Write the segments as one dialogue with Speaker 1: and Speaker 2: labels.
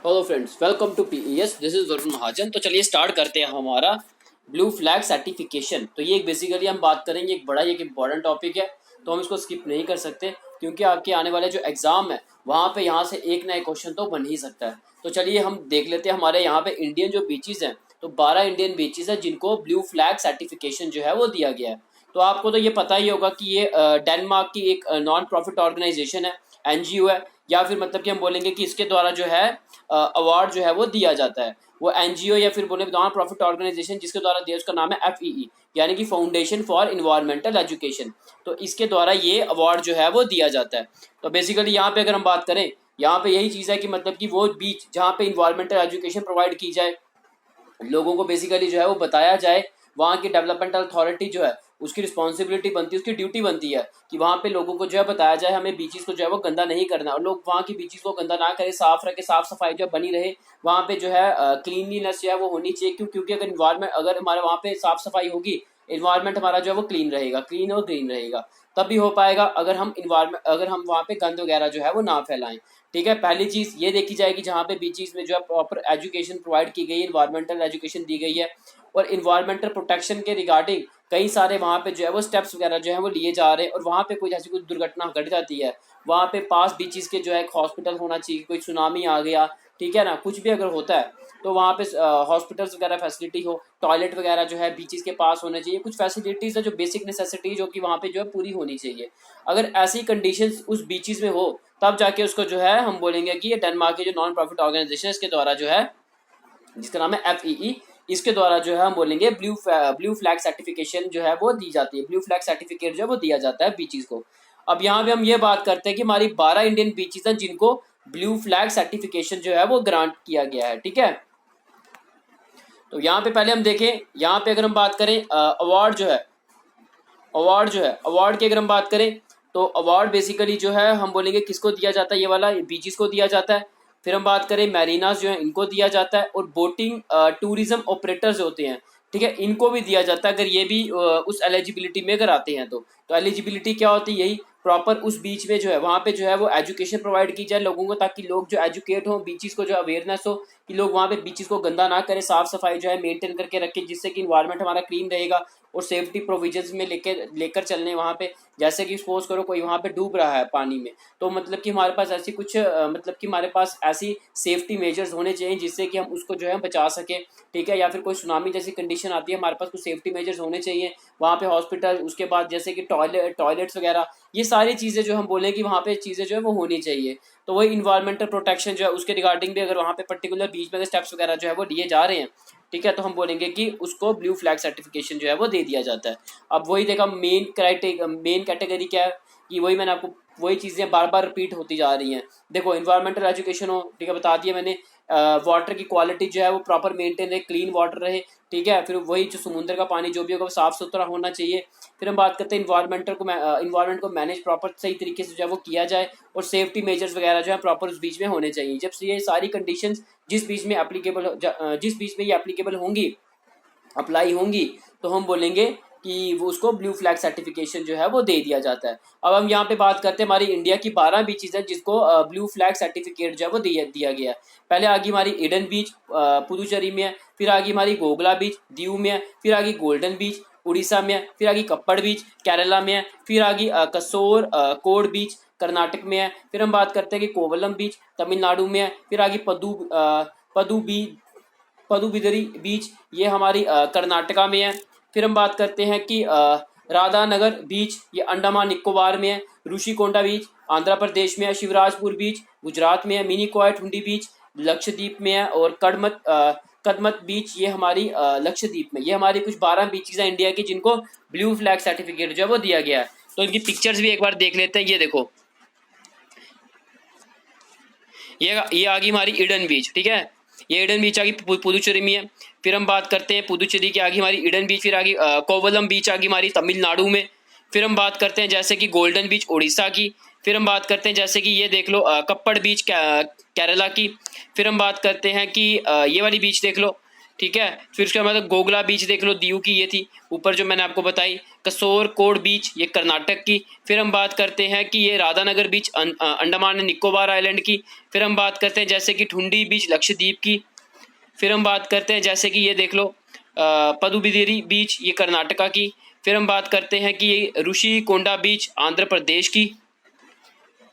Speaker 1: Hello friends, welcome to PES. This is Varun Mahajan. तो चलिए start करते हैं हमारा ब्लू फ्लैग सर्टिफिकेशन। तो ये बेसिकली हम बात करेंगे, एक बड़ा एक इंपॉर्टेंट टॉपिक है, तो हम इसको स्किप नहीं कर सकते क्योंकि आपके आने वाले जो एग्जाम है वहाँ पे यहाँ से एक ना एक क्वेश्चन तो बन ही सकता है। तो चलिए हम देख लेते हैं हमारे यहाँ पे इंडियन जो बीचेस हैं, तो 12 इंडियन बीचेस हैं जिनको ब्लू फ्लैग सर्टिफिकेशन जो है वो दिया गया है। तो आपको तो ये पता ही होगा कि ये डेनमार्क की एक नॉन प्रॉफिट ऑर्गेनाइजेशन है, एनजीओ है, या फिर मतलब कि हम बोलेंगे कि इसके द्वारा जो है अवार्ड जो है वो दिया जाता है। वो एनजीओ या फिर बोले नॉन प्रॉफिट ऑर्गेनाइजेशन जिसके द्वारा दिया, उसका नाम है एफईई, यानी कि फाउंडेशन फॉर इन्वायरमेंटल एजुकेशन। तो इसके द्वारा ये अवार्ड जो है वो दिया जाता है। तो बेसिकली यहाँ पे अगर हम बात करें, यहाँ पे यही चीज़ है कि मतलब कि वो बीच जहाँ पे इन्वायरमेंटल एजुकेशन प्रोवाइड की जाए, लोगों को बेसिकली जो है वो बताया जाए, वहाँ की डेवलपमेंटल अथॉरिटी जो है उसकी रिस्पॉन्सिबिलिटी बनती है, उसकी ड्यूटी बनती है कि वहाँ पे लोगों को जो है बताया जाए हमें बीचेस को जो है वो गंदा नहीं करना, और लोग वहाँ की बीचेस को गंदा ना करें, साफ रखे, साफ सफाई जो बनी रहे, वहाँ पे जो है क्लीनलीनेस जो है वो होनी चाहिए। क्योंकि अगर इन्वायरमेंट, अगर हमारे वहाँ पे साफ सफाई होगी, इन्वायरमेंट हमारा जो है वो क्लीन रहेगा, क्लीन और ग्रीन रहेगा, तब भी हो पाएगा। अगर हम वहाँ पे गंद वगैरह जो है वो ना फैलाएं। ठीक है, पहली चीज ये देखी जाएगी जहाँ पे बीचेस में जो है प्रॉपर एजुकेशन प्रोवाइड की गई है, इन्वायरमेंटल एजुकेशन दी गई है, और इन्वायरमेंटल प्रोटेक्शन के रिगार्डिंग कई सारे वहाँ पे जो है वो स्टेप्स वगैरह जो है वो लिए जा रहे हैं। और वहाँ पे कोई जैसी कुछ दुर्घटना घट जाती है, वहाँ पे पास बीचेस के जो है एक हॉस्पिटल होना चाहिए, कोई सुनामी आ गया, ठीक है ना, कुछ भी अगर होता है तो वहाँ पे हॉस्पिटल्स वगैरह फैसिलिटी हो, टॉयलेट वगैरह जो है बीचेस के पास होने चाहिए, कुछ फैसिलिटीज़ है जो बेसिक नेसेसिटी जो कि वहाँ पे जो है पूरी होनी चाहिए। अगर ऐसी कंडीशंस उस बीचेस में हो, तब जाके उसको जो है हम बोलेंगे कि ये डेनमार्क की जो नॉन प्रॉफिट ऑर्गेनाइजेशन इसके द्वारा जो है, जिसका नाम है एफईई, इसके द्वारा जो है हम बोलेंगे ब्लू फ्लैग सर्टिफिकेशन जो है वो दी जाती है, ब्लू फ्लैग सर्टिफिकेट जो है वो दिया जाता है बीचेस को। अब यहाँ पे हम ये बात करते हैं कि हमारी 12 इंडियन बीचेस हैं जिनको ब्लू फ्लैग सर्टिफिकेशन जो है वो ग्रांट किया गया है। ठीक है, तो यहाँ पे पहले हम देखें, यहाँ पे अगर हम बात करें अवार्ड की अगर हम बात करें, तो अवार्ड बेसिकली जो है हम बोलेंगे किसको दिया जाता है, ये वाला बीचेस को दिया जाता है। फिर हम बात करें मैरीनास जो है इनको दिया जाता है, और बोटिंग टूरिज्म ऑपरेटर्स होते हैं, ठीक है, इनको भी दिया जाता है अगर ये भी उस एलिजिबिलिटी में अगर आते हैं। तो एलिजिबिलिटी क्या होती है, यही प्रॉपर उस बीच में जो है वहाँ पे जो है वो एजुकेशन प्रोवाइड की जाए लोगों को, ताकि लोग जो एजुकेट हों, बीचेस को जो अवेयरनेस हो कि लोग वहाँ पे बीचेस को गंदा ना करें, साफ सफाई जो है मेंटेन करके रखें, जिससे कि इन्वायरमेंट हमारा क्लीन रहेगा, और सेफ्टी प्रोविजंस में लेकर चलने वहाँ पे। जैसे कि सपोज करो कोई वहाँ पे डूब रहा है पानी में, तो मतलब कि हमारे पास ऐसी कुछ मतलब कि हमारे पास ऐसी सेफ्टी मेजर्स होने चाहिए जिससे कि हम उसको जो है बचा सकें। ठीक है, या फिर कोई सुनामी जैसी कंडीशन आती है, हमारे पास कुछ सेफ्टी मेजर्स होने चाहिए वहाँ पे, हॉस्पिटल, उसके बाद जैसे कि टॉयलेट्स वगैरह, ये सारी चीज़ें जो हम बोले कि वहाँ पे चीज़ें जो है वो होनी चाहिए। तो वही इन्वायरमेंटल प्रोटेक्शन जो है उसके रिगार्डिंग भी अगर वहाँ पे पर्टिकुलर बीच में स्टेप्स वगैरह जो है वो लिए जा रहे हैं, ठीक है, तो हम बोलेंगे कि उसको ब्लू फ्लैग सर्टिफिकेशन जो है वो दे दिया जाता है। अब वही देखा मेन कैटेगरी क्या है, कि वही मैंने आपको वही चीज़ें बार बार रिपीट होती जा रही हैं। देखो, इन्वायरमेंटल एजुकेशन हो, ठीक है, बता दिया मैंने, वाटर की क्वालिटी जो है वो प्रॉपर मेंटेन रहे, क्लीन वाटर रहे, ठीक है, फिर वही जो समुद्र का पानी जो भी होगा वो साफ सुथरा होना चाहिए। फिर हम बात करते हैं इन्वायरमेंट को मैनेज प्रॉपर सही तरीके से जो है वो किया जाए, और सेफ्टी मेजर्स वगैरह जो है प्रॉपर उस बीच में होने चाहिए। जब ये सारी कंडीशंस जिस बीच में ये एप्लीकेबल होंगी, अप्लाई होंगी, तो हम बोलेंगे कि वो उसको ब्लू फ्लैग सर्टिफिकेशन जो है वो दे दिया जाता है। अब हम यहाँ पे बात करते हैं हमारी इंडिया की 12 बीचेस हैं जिसको ब्लू फ्लैग सर्टिफिकेट जो है वो दिया गया है। पहले आ गई हमारी ईडन बीच, पुदुचेरी में है। फिर आ गई हमारी गोगला बीच, दीव में है। फिर आ गई गोल्डन बीच, उड़ीसा में है। फिर आ गई कप्पड़ बीच, केरला में है। फिर आ गई कसोर कोड बीच, कर्नाटक में है। फिर हम बात करते हैं कि कोवलम बीच, तमिलनाडु में है। फिर आ गई पदुबिदरी बीच, ये हमारी कर्नाटका में है। फिर हम बात करते हैं कि राधानगर बीच, ये अंडमान निकोबार में है। ऋषिकोंडा बीच आंध्र प्रदेश में है। शिवराजपुर बीच गुजरात में है। मिनी कॉय टुंडी बीच लक्षद्वीप में है। और कदमत बीच ये हमारी लक्षद्वीप में। ये हमारी कुछ 12 बीचेस हैं इंडिया की जिनको ब्लू फ्लैग सर्टिफिकेट जो है वो दिया गया है। तो इनकी पिक्चर्स भी एक बार देख लेते हैं। ये देखो, ये आ गई हमारी ईडन बीच, ठीक है, ये ईडन बीच आ गई पुदुचेरी में है। फिर हम बात करते हैं पुदुचेरी की, आ गई हमारी ईडन बीच। फिर आ गई कोवलम बीच आ गई हमारी तमिलनाडु में। फिर हम बात करते हैं जैसे कि गोल्डन बीच उड़ीसा की। फिर हम बात करते हैं जैसे कि ये देख लो कप्पड़ बीच केरला की। फिर हम बात करते हैं कि ये वाली बीच देख लो, ठीक है। फिर उसके बाद गोगला बीच देख लो, दीव की ये थी ऊपर जो मैंने आपको बताई। कसोर कोड बीच ये कर्नाटक की। फिर हम बात करते हैं कि ये राधानगर बीच अंडमान एंड निकोबार आइलैंड की। फिर हम बात करते हैं जैसे कि ठुंडी बीच लक्षद्वीप की। फिर हम बात करते हैं जैसे कि ये देख लो पदुबिदिरी बीच ये कर्नाटका की। फिर हम बात करते हैं कि ये ऋषि कोंडा बीच आंध्र प्रदेश की।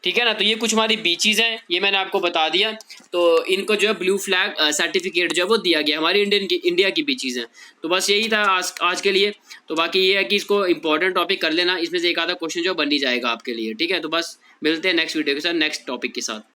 Speaker 1: ठीक है ना। तो ये कुछ हमारी बीचीज हैं, ये मैंने आपको बता दिया। तो इनको जो है ब्लू फ्लैग सर्टिफिकेट जो है वो दिया गया, हमारी इंडिया की बीचीज हैं। तो बस यही था आज के लिए। तो बाकी ये है कि इसको इंपॉर्टेंट टॉपिक कर लेना, इसमें से एक आधा क्वेश्चन जो बन ही जाएगा आपके लिए। ठीक है, तो बस मिलते हैं नेक्स्ट वीडियो के साथ, नेक्स्ट टॉपिक के साथ।